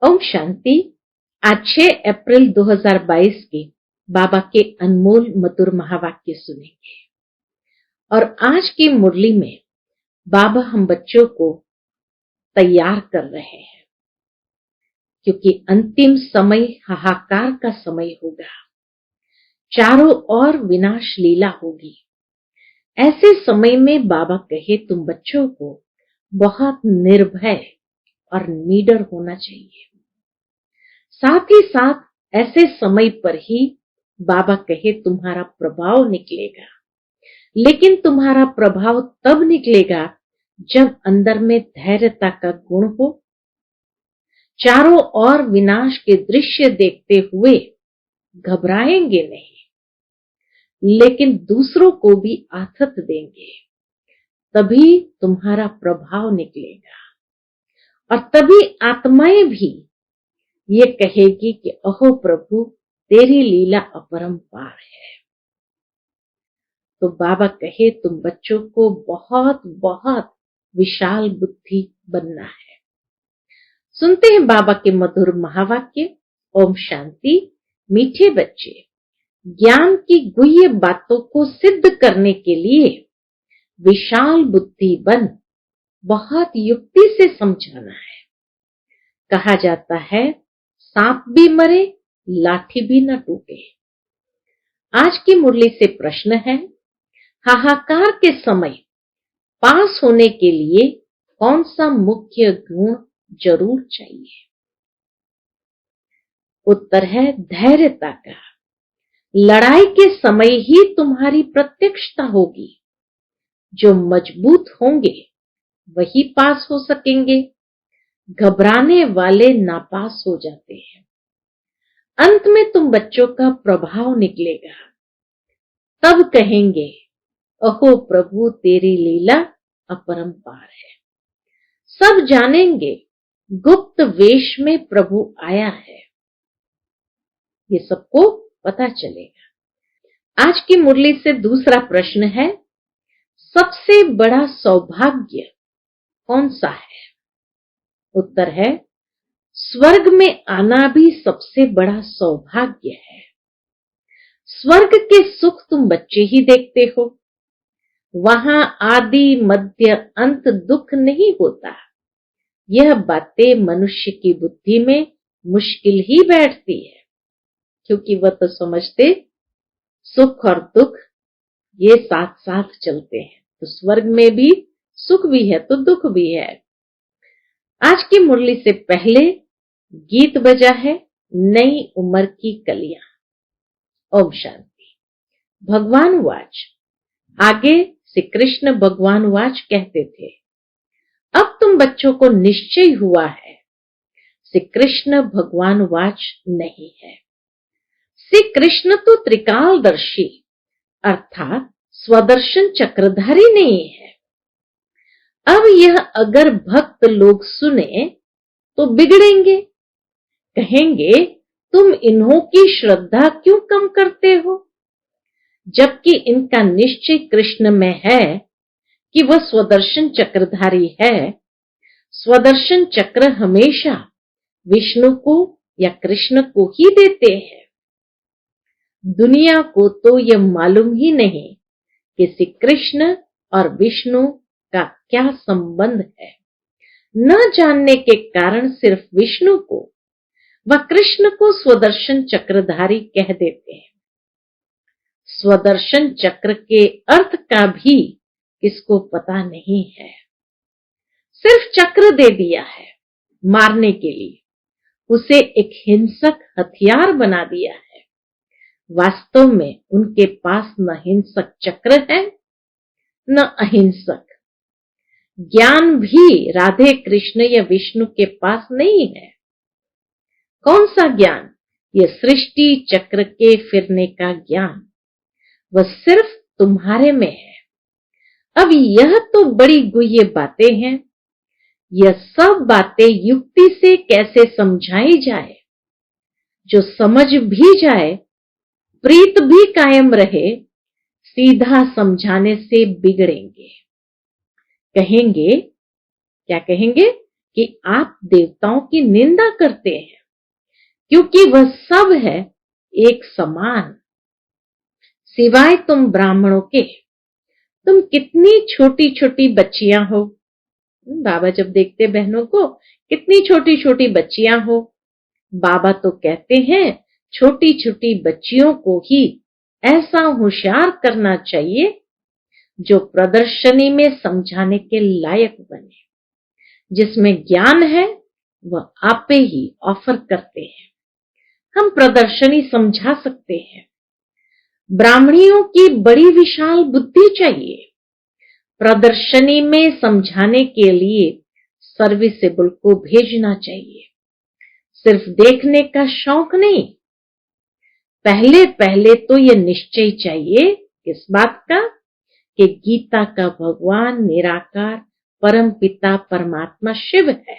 ओम शांति। आज 6 अप्रैल 2022 के बाबा के अनमोल मधुर महावाक्य सुनेंगे। और आज की मुरली में बाबा हम बच्चों को तैयार कर रहे हैं, क्योंकि अंतिम समय हाहाकार का समय होगा। चारों ओर विनाश लीला होगी। ऐसे समय में बाबा कहे तुम बच्चों को बहुत निर्भय और निडर होना चाहिए। साथ ही साथ ऐसे समय पर ही बाबा कहे तुम्हारा प्रभाव निकलेगा, लेकिन तुम्हारा प्रभाव तब निकलेगा जब अंदर में धैर्यता का गुण हो। चारों ओर विनाश के दृश्य देखते हुए घबराएंगे नहीं, लेकिन दूसरों को भी आथत देंगे, तभी तुम्हारा प्रभाव निकलेगा। और तभी आत्माएं भी ये कहेगी कि अहो प्रभु तेरी लीला अपरंपार है। तो बाबा कहे तुम बच्चों को बहुत बहुत विशाल बुद्धि बनना है। सुनते हैं बाबा के मधुर महावाक्य। ओम शांति। मीठे बच्चे, ज्ञान की गुह्य बातों को सिद्ध करने के लिए विशाल बुद्धि बन बहुत युक्ति से समझाना है। कहा जाता है सांप भी मरे लाठी भी न टूटे। आज की मुरली से प्रश्न है, हाहाकार के समय पास होने के लिए कौन सा मुख्य गुण जरूर चाहिए? उत्तर है धैर्यता का। लड़ाई के समय ही तुम्हारी प्रत्यक्षता होगी। जो मजबूत होंगे वही पास हो सकेंगे। घबराने वाले नापास हो जाते हैं। अंत में तुम बच्चों का प्रभाव निकलेगा। तब कहेंगे अहो प्रभु तेरी लीला अपरंपार है। सब जानेंगे गुप्त वेश में प्रभु आया है। ये सबको पता चलेगा। आज की मुरली से दूसरा प्रश्न है, सबसे बड़ा सौभाग्य कौन सा है? उत्तर है स्वर्ग में आना भी सबसे बड़ा सौभाग्य है। स्वर्ग के सुख तुम बच्चे ही देखते हो। वहां आदि मध्य अंत दुख नहीं होता। यह बातें मनुष्य की बुद्धि में मुश्किल ही बैठती है, क्योंकि वह तो समझते सुख और दुख ये साथ साथ चलते हैं। तो स्वर्ग में भी सुख भी है तो दुख भी है। आज की मुरली से पहले गीत बजा है नई उम्र की कलियां। ओम शांति। भगवान वाच। आगे श्री कृष्ण भगवान वाच कहते थे, अब तुम बच्चों को निश्चय हुआ है। श्री कृष्ण भगवान वाच नहीं है। श्री कृष्ण तो त्रिकालदर्शी अर्थात स्वदर्शन चक्रधारी नहीं है। अब यह अगर भक्त लोग सुने तो बिगड़ेंगे। कहेंगे तुम इन्हों की श्रद्धा क्यों कम करते हो, जबकि इनका निश्चय कृष्ण में है कि वह स्वदर्शन चक्रधारी है। स्वदर्शन चक्र हमेशा विष्णु को या कृष्ण को ही देते हैं। दुनिया को तो यह मालूम ही नहीं कि श्री कृष्ण और विष्णु का क्या संबंध है। न जानने के कारण सिर्फ विष्णु को व कृष्ण को स्वदर्शन चक्रधारी कह देते हैं। स्वदर्शन चक्र के अर्थ का भी किसको पता नहीं है। सिर्फ चक्र दे दिया है मारने के लिए। उसे एक हिंसक हथियार बना दिया है। वास्तव में उनके पास न हिंसक चक्र है न अहिंसक। ज्ञान भी राधे कृष्ण या विष्णु के पास नहीं है। कौन सा ज्ञान? यह सृष्टि चक्र के फिरने का ज्ञान। वह सिर्फ तुम्हारे में है। अब यह तो बड़ी गुह्य बातें हैं। यह सब बातें युक्ति से कैसे समझाई जाए? जो समझ भी जाए, प्रीत भी कायम रहे, सीधा समझाने से बिगड़ेंगे। कहेंगे, क्या कहेंगे कि आप देवताओं की निंदा करते हैं, क्योंकि वह सब है एक समान, सिवाय तुम ब्राह्मणों के। तुम कितनी छोटी छोटी बच्चियां हो। बाबा जब देखते बहनों को, कितनी छोटी छोटी बच्चियां हो। बाबा तो कहते हैं छोटी छोटी बच्चियों को ही ऐसा होशियार करना चाहिए जो प्रदर्शनी में समझाने के लायक बने। जिसमें ज्ञान है वह आपे ही ऑफर करते हैं। हम प्रदर्शनी समझा सकते हैं। ब्राह्मणियों की बड़ी विशाल बुद्धि चाहिए। प्रदर्शनी में समझाने के लिए सर्विसेबल को भेजना चाहिए, सिर्फ देखने का शौक नहीं। पहले पहले तो यह निश्चय चाहिए, किस बात का, कि गीता का भगवान निराकार परम पिता परमात्मा शिव है।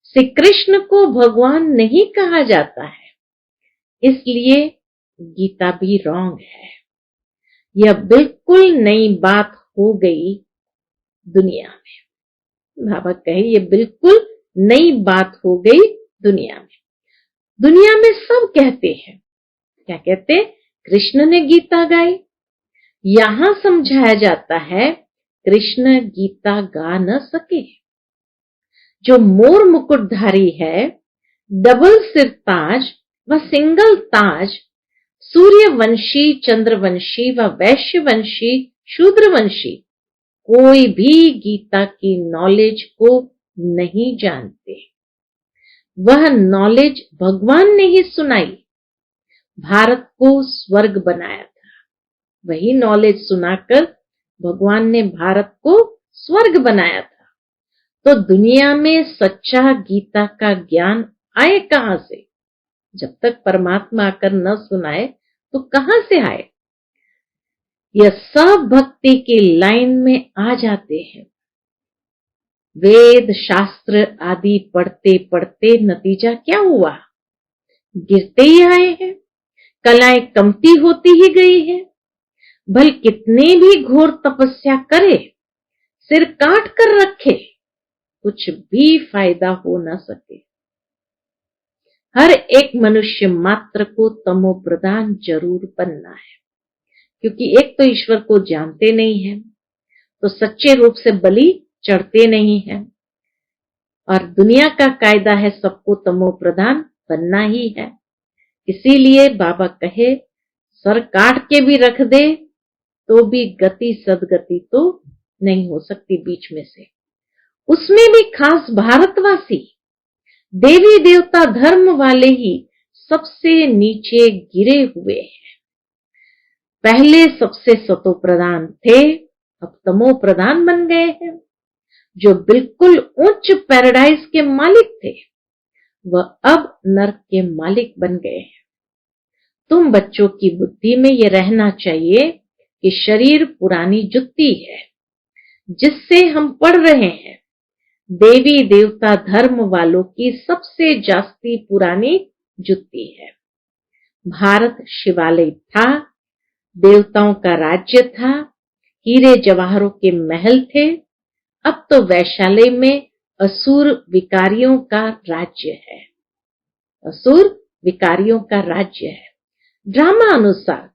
श्री कृष्ण को भगवान नहीं कहा जाता है, इसलिए गीता भी रॉन्ग है। यह बिल्कुल नई बात हो गई दुनिया में। बाबा कहे ये बिल्कुल नई बात हो गई दुनिया में। दुनिया में सब कहते हैं, क्या कहते, कृष्ण ने गीता गाई। यहां समझाया जाता है कृष्ण गीता गा न सके। जो मोर मुकुटधारी है, डबल सिर ताज व सिंगल ताज, सूर्यवंशी, चंद्रवंशी व वैश्यवंशी, शूद्रवंशी, कोई भी गीता की नॉलेज को नहीं जानते। वह नॉलेज भगवान ने ही सुनाई। भारत को स्वर्ग बनाया था, वही नॉलेज सुनाकर भगवान ने भारत को स्वर्ग बनाया था। तो दुनिया में सच्चा गीता का ज्ञान आए कहां से? जब तक परमात्मा आकर न सुनाए तो कहां से आए? यह सब भक्ति की लाइन में आ जाते हैं। वेद शास्त्र आदि पढ़ते पढ़ते नतीजा क्या हुआ? गिरते ही आए हैं। कलाएं कमती होती ही गई है। भल कितने भी घोर तपस्या करे, सिर काट कर रखे, कुछ भी फायदा हो न सके। हर एक मनुष्य मात्र को तमो प्रधान जरूर बनना है, क्योंकि एक तो ईश्वर को जानते नहीं है, तो सच्चे रूप से बलि चढ़ते नहीं है। और दुनिया का कायदा है सबको तमो प्रधान बनना ही है। इसीलिए बाबा कहे सर काट के भी रख दे तो भी गति सदगति तो नहीं हो सकती बीच में से। उसमें भी खास भारतवासी देवी देवता धर्म वाले ही सबसे नीचे गिरे हुए हैं। पहले सबसे सतो प्रधान थे, अब तमो प्रधान बन गए हैं। जो बिल्कुल उच्च पैराडाइज के मालिक थे, वह अब नर्क के मालिक बन गए हैं। तुम बच्चों की बुद्धि में यह रहना चाहिए कि शरीर पुरानी जुत्ती है जिससे हम पढ़ रहे हैं। देवी देवता धर्म वालों की सबसे जास्ती पुरानी जुत्ती है। भारत शिवालय था, देवताओं का राज्य था, हीरे जवाहरों के महल थे। अब तो वैशाली में असुर विकारियों का राज्य है। असुर विकारियों का राज्य है। ड्रामा अनुसार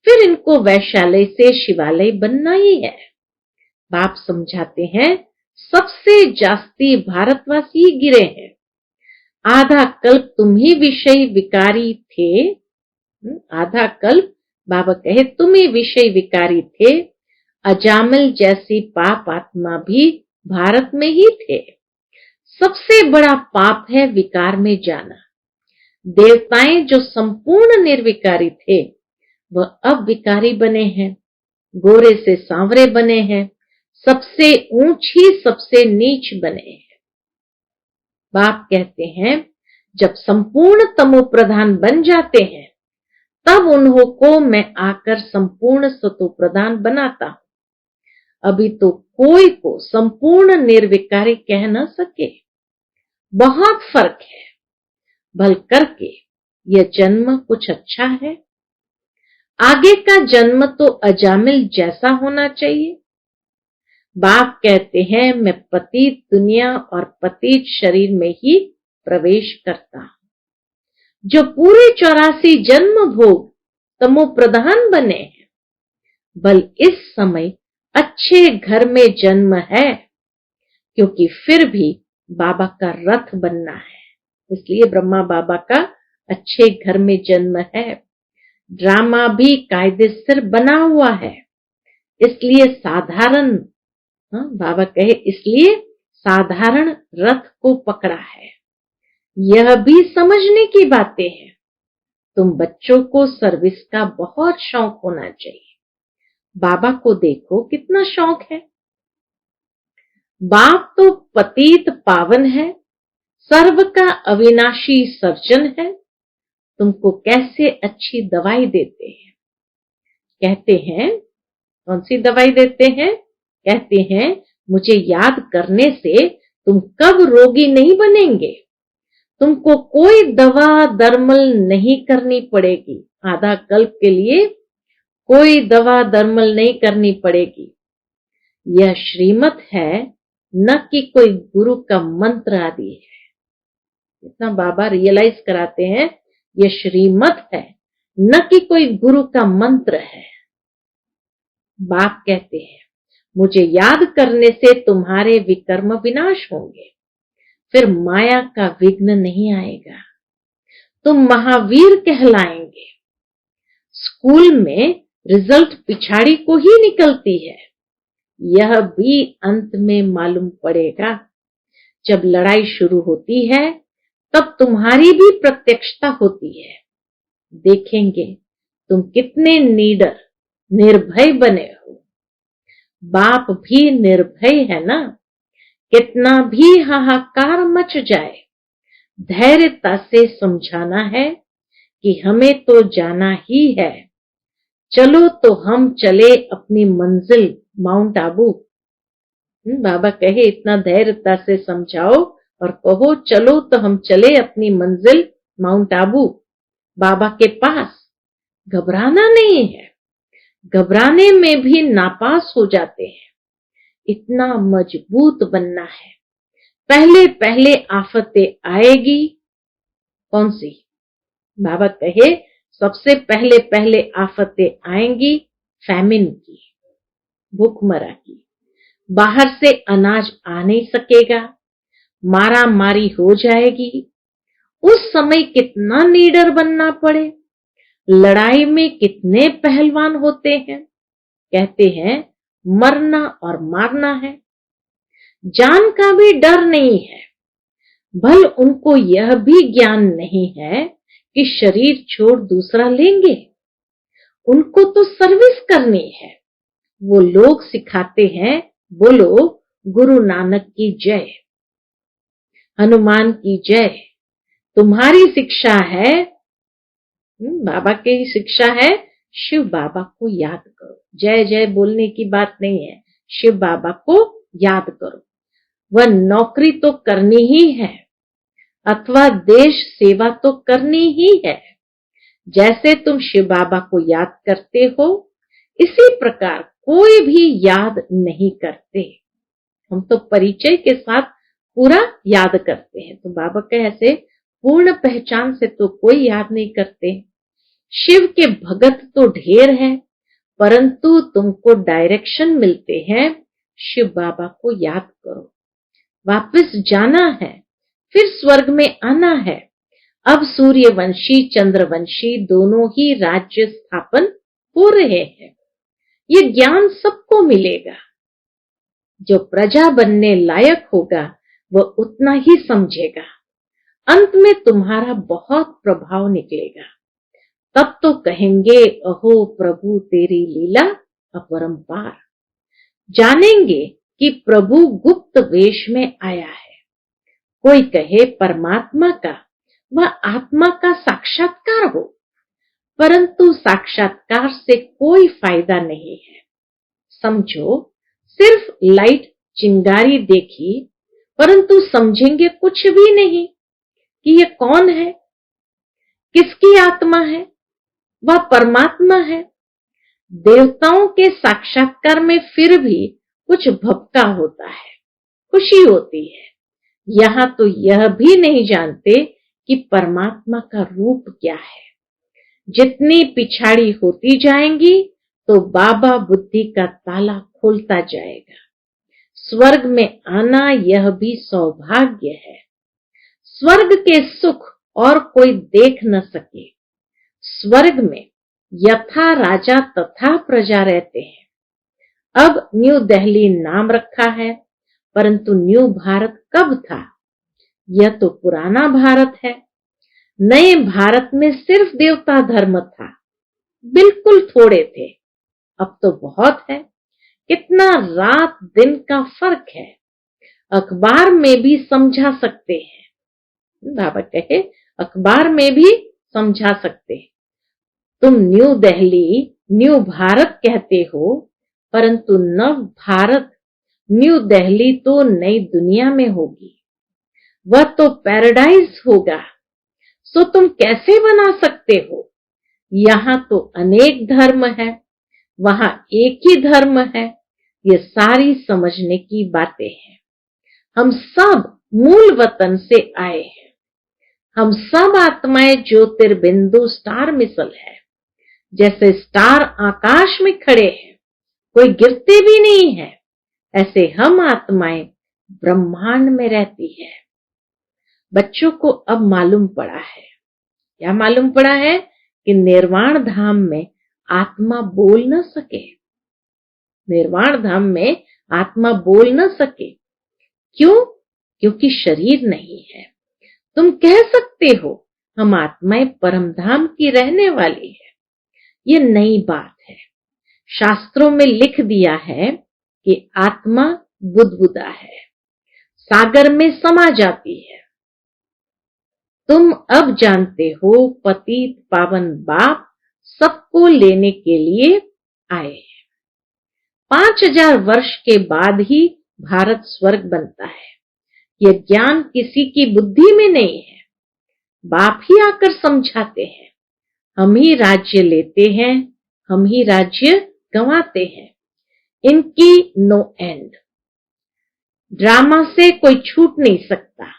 फिर इनको वैशाली से शिवालय बनना ही है। बाप समझाते हैं सबसे जास्ती भारतवासी गिरे हैं। आधा कल्प तुम ही विषय विकारी थे। आधा कल्प बाबा कहे तुम ही विषय विकारी थे। अजामिल जैसी पाप आत्मा भी भारत में ही थे। सबसे बड़ा पाप है विकार में जाना। देवताएं जो संपूर्ण निर्विकारी थे, वह अब विकारी बने हैं, गोरे से सांवरे बने हैं, सबसे ऊंच ही सबसे नीच बने हैं। बाप कहते हैं जब संपूर्ण तमो प्रधान बन जाते हैं, तब उन्हों को मैं आकर संपूर्ण सतो प्रधान बनाता हूं। अभी तो कोई को संपूर्ण निर्विकारी कह न सके। बहुत फर्क है। भल करके यह जन्म कुछ अच्छा है। आगे का जन्म तो अजामिल जैसा होना चाहिए। बाप कहते हैं मैं पतित दुनिया और पतित शरीर में ही प्रवेश करता हूं। जो पूरे 84 जन्म भोग तमो प्रधान बने हैं, बल इस समय अच्छे घर में जन्म है, क्योंकि फिर भी बाबा का रथ बनना है। इसलिए ब्रह्मा बाबा का अच्छे घर में जन्म है। ड्रामा भी कायदेसर बना हुआ है, इसलिए साधारण बाबा कहे इसलिए साधारण रथ को पकड़ा है। यह भी समझने की बातें हैं। तुम बच्चों को सर्विस का बहुत शौक होना चाहिए। बाबा को देखो कितना शौक है। बाप तो पतित पावन है, सर्व का अविनाशी सर्जन है। तुमको कैसे अच्छी दवाई देते हैं। कहते हैं कौन सी दवाई देते हैं? कहते हैं मुझे याद करने से तुम कब रोगी नहीं बनेंगे। तुमको कोई दवा दरमल नहीं करनी पड़ेगी। आधा कल्प के लिए कोई दवा दरमल नहीं करनी पड़ेगी। यह श्रीमत है, न कि कोई गुरु का मंत्र आदि है। इतना बाबा रियलाइज कराते हैं, यह श्रीमत है, न कि कोई गुरु का मंत्र है। बाप कहते हैं मुझे याद करने से तुम्हारे विकर्म विनाश होंगे, फिर माया का विघ्न नहीं आएगा, तुम महावीर कहलाएंगे। स्कूल में रिजल्ट पिछाड़ी को ही निकलती है, यह भी अंत में मालूम पड़ेगा। जब लड़ाई शुरू होती है तब तुम्हारी भी प्रत्यक्षता होती है। देखेंगे तुम कितने नीडर निर्भय बने हो। बाप भी निर्भय है ना। कितना भी हाहाकार मच जाए, धैर्यता से समझाना है कि हमें तो जाना ही है। चलो तो हम चले अपनी मंजिल माउंट आबू। बाबा कहे इतना धैर्यता से समझाओ और कहो चलो तो हम चले अपनी मंजिल माउंट आबू, बाबा के पास। घबराना नहीं है, घबराने में भी नापास हो जाते हैं। इतना मजबूत बनना है। पहले पहले आफतें आएगी। कौन सी? बाबा कहे सबसे पहले पहले आफतें आएंगी फैमिन की, भूखमरा की। बाहर से अनाज आ नहीं सकेगा, मारा मारी हो जाएगी। उस समय कितना नीडर बनना पड़े। लड़ाई में कितने पहलवान होते हैं। कहते हैं मरना और मारना है, जान का भी डर नहीं है। भल उनको यह भी ज्ञान नहीं है कि शरीर छोड़ दूसरा लेंगे। उनको तो सर्विस करनी है। वो लोग सिखाते हैं बोलो गुरु नानक की जय, हनुमान की जय। तुम्हारी शिक्षा है, बाबा की शिक्षा है, शिव बाबा को याद करो। जय जय बोलने की बात नहीं है, शिव बाबा को याद करो। वह नौकरी तो करनी ही है, अथवा देश सेवा तो करनी ही है। जैसे तुम शिव बाबा को याद करते हो, इसी प्रकार कोई भी याद नहीं करते। हम तो परिचय के साथ पूरा याद करते हैं। तो बाबा के ऐसे पूर्ण पहचान से तो कोई याद नहीं करते। शिव के भगत तो ढेर है, परंतु तुमको डायरेक्शन मिलते हैं शिव बाबा को याद करो। वापस जाना है, फिर स्वर्ग में आना है। अब सूर्यवंशी चंद्रवंशी दोनों ही राज्य स्थापन हो रहे हैं। ये ज्ञान सबको मिलेगा। जो प्रजा बनने लायक होगा वह उतना ही समझेगा। अंत में तुम्हारा बहुत प्रभाव निकलेगा। तब तो कहेंगे अहो प्रभु तेरी लीला अपरंपार। जानेंगे कि प्रभु गुप्त वेश में आया है। कोई कहे परमात्मा का वह आत्मा का साक्षात्कार हो, परंतु साक्षात्कार से कोई फायदा नहीं है। समझो सिर्फ लाइट चिंगारी देखी, परंतु समझेंगे कुछ भी नहीं कि ये कौन है, किसकी आत्मा है। वह परमात्मा है। देवताओं के साक्षात्कार में फिर भी कुछ भपका होता है, खुशी होती है। यहाँ तो यह भी नहीं जानते कि परमात्मा का रूप क्या है। जितनी पिछाड़ी होती जाएंगी तो बाबा बुद्धि का ताला खोलता जाएगा। स्वर्ग में आना यह भी सौभाग्य है। स्वर्ग के सुख और कोई देख न सके। स्वर्ग में यथा राजा तथा प्रजा रहते हैं। अब न्यू दिल्ली नाम रखा है, परंतु न्यू भारत कब था? यह तो पुराना भारत है। नए भारत में सिर्फ देवता धर्म था, बिल्कुल थोड़े थे। अब तो बहुत है। कितना रात दिन का फर्क है। अखबार में भी समझा सकते हैं। बाबा कहे अखबार में भी समझा सकते हैं। तुम न्यू दिल्ली, न्यू भारत कहते हो, परंतु नव भारत, न्यू दिल्ली तो नई दुनिया में होगी। वह तो पैराडाइज होगा। सो तुम कैसे बना सकते हो? यहाँ तो अनेक धर्म है, वहां एक ही धर्म है। ये सारी समझने की बातें हैं। हम सब मूल वतन से आए हैं। हम सब आत्माएं ज्योतिर्बिंदु स्टार मिसल है। जैसे स्टार आकाश में खड़े हैं, कोई गिरते भी नहीं है, ऐसे हम आत्माएं ब्रह्मांड में रहती है। बच्चों को अब मालूम पड़ा है। क्या मालूम पड़ा है? कि निर्वाण धाम में आत्मा बोल न सके। निर्वाण धाम में आत्मा बोल न सके। क्यों? क्योंकि शरीर नहीं है। तुम कह सकते हो हम आत्माएं परम धाम की रहने वाली है। ये नई बात है। शास्त्रों में लिख दिया है कि आत्मा बुदबुदा है, सागर में समा जाती है। तुम अब जानते हो पतित पावन बाप सबको लेने के लिए आए हैं। 5000 वर्ष के बाद ही भारत स्वर्ग बनता है। यह ज्ञान किसी की बुद्धि में नहीं है। बाप ही आकर समझाते हैं। हम ही राज्य लेते हैं, हम ही राज्य गंवाते हैं। इनकी नो एंड। ड्रामा से कोई छूट नहीं सकता।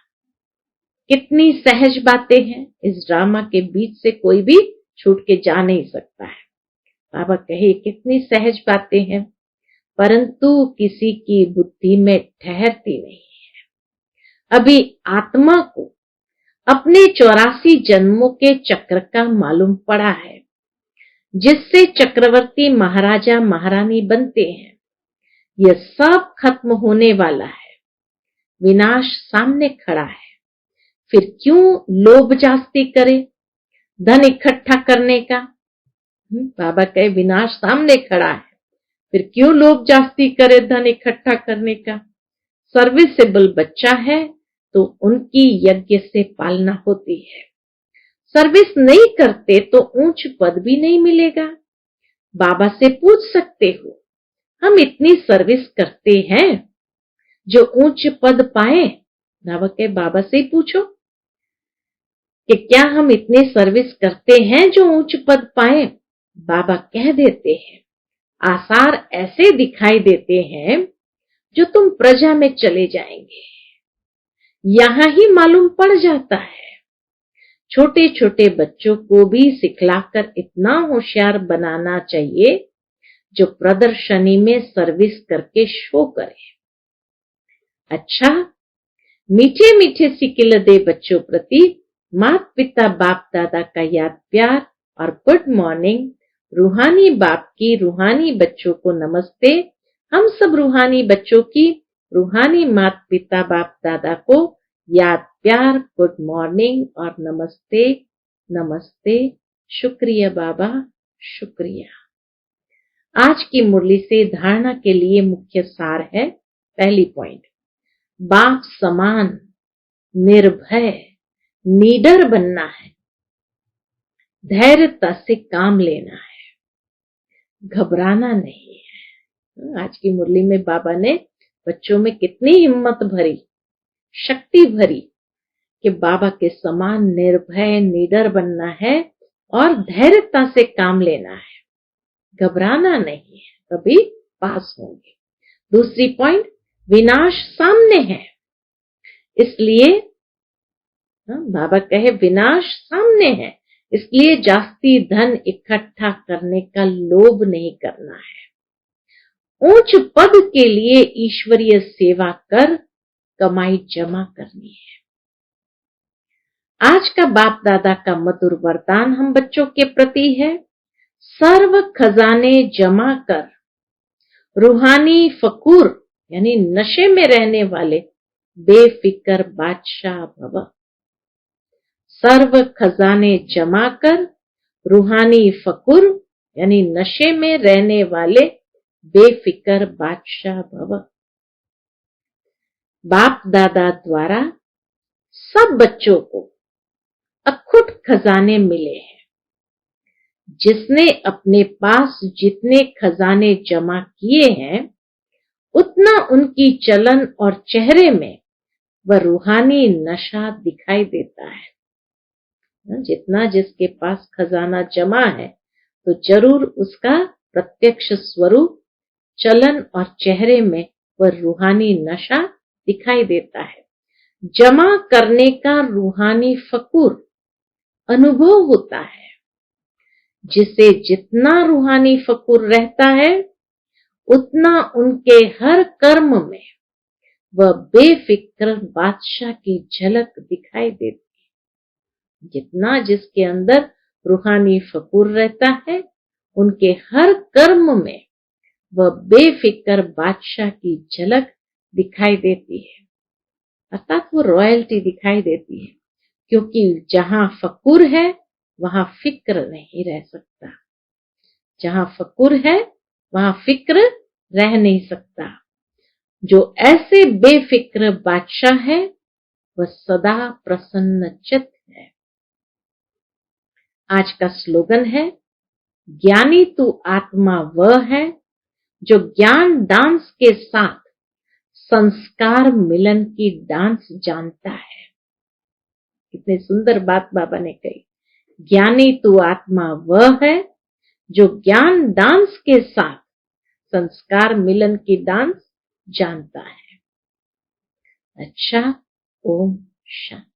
कितनी सहज बातें हैं। इस ड्रामा के बीच से कोई भी छूट के जा नहीं सकता है। बाबा कहे कितनी सहज बातें हैं, परंतु किसी की बुद्धि में ठहरती नहीं है। अभी आत्मा को अपने 84 जन्मों के चक्र का मालूम पड़ा है, जिससे चक्रवर्ती महाराजा महारानी बनते हैं। यह सब खत्म होने वाला है। विनाश सामने खड़ा है। फिर क्यों लोभ जास्ती करे धन इकट्ठा करने का? बाबा कहे विनाश सामने खड़ा है, फिर क्यों लोभ जास्ती करे धन इकट्ठा करने का? सर्विसेबल बच्चा है तो उनकी यज्ञ से पालना होती है। सर्विस नहीं करते तो ऊंच पद भी नहीं मिलेगा। बाबा से पूछ सकते हो, हम इतनी सर्विस करते हैं जो ऊंच पद पाए? बाबा से ही पूछो कि क्या हम इतनी सर्विस करते हैं जो ऊंच पद पाए? बाबा कह देते हैं, आसार ऐसे दिखाई देते हैं जो तुम प्रजा में चले जाएंगे। यहां ही मालूम पड़ जाता है। छोटे छोटे बच्चों को भी सिखलाकर इतना होशियार बनाना चाहिए जो प्रदर्शनी में सर्विस करके शो करे। अच्छा, मीठे मीठे सिकिल दे बच्चों प्रति माता पिता बाप दादा का याद प्यार और गुड मॉर्निंग। रूहानी बाप की रूहानी बच्चों को नमस्ते। हम सब रूहानी बच्चों की रूहानी माता पिता बाप दादा को याद प्यार, गुड मॉर्निंग और नमस्ते नमस्ते। शुक्रिया बाबा, शुक्रिया। आज की मुरली से धारणा के लिए मुख्य सार है। पहली पॉइंट, बाप समान निर्भय निडर बनना है। धैर्यता से काम लेना है, घबराना नहीं है। आज की मुरली में बाबा ने बच्चों में कितनी हिम्मत भरी, शक्ति भरी कि बाबा के समान निर्भय निडर बनना है और धैर्यता से काम लेना है। घबराना नहीं है, तभी पास होंगे। दूसरी पॉइंट, विनाश सामने है, इसलिए बाबा कहे विनाश सामने है, इसलिए जास्ती धन इकट्ठा करने का लोभ नहीं करना है। ऊंच पद के लिए ईश्वरीय सेवा कर कमाई जमा करनी है। आज का बाप दादा का मधुर वरदान हम बच्चों के प्रति है, सर्व खजाने जमा कर रूहानी फकूर यानी नशे में रहने वाले बेफिक्र बादशाह भव। सर्व खजाने जमा कर रूहानी फकूर यानी नशे में रहने वाले बेफिक्र बादशाह भव। बाप दादा द्वारा सब बच्चों को अखुट खजाने मिले हैं। जिसने अपने पास जितने खजाने जमा किए हैं, उतना उनकी चलन और चेहरे में वह रूहानी नशा दिखाई देता है। जितना जिसके पास खजाना जमा है, तो जरूर उसका प्रत्यक्ष स्वरूप, चलन और चेहरे में वह रूहानी नशा दिखाई देता है। जमा करने का रूहानी फकूर अनुभव होता है। जिसे जितना रूहानी फकूर रहता है, उतना उनके हर कर्म में वह बेफिक्र बादशाह की झलक दिखाई देती है। जितना जिसके अंदर रूहानी फकूर रहता है, उनके हर कर्म में वह बेफिक्र बादशाह की झलक दिखाई देती है, अर्थात वो रॉयल्टी दिखाई देती है। क्योंकि जहां फकूर है, वहां फिक्र नहीं रह सकता। जहां फकूर है, वहां फिक्र रह नहीं सकता। जो ऐसे बेफिक्र बादशाह है, वह सदा प्रसन्न चित्त है। आज का स्लोगन है, ज्ञानी तू आत्मा वह है जो ज्ञान डांस के साथ संस्कार मिलन की डांस जानता है। कितनी सुंदर बात बाबा ने कही। ज्ञानी तू आत्मा वह है जो ज्ञान डांस के साथ संस्कार मिलन की डांस जानता है। अच्छा, ओम शांति।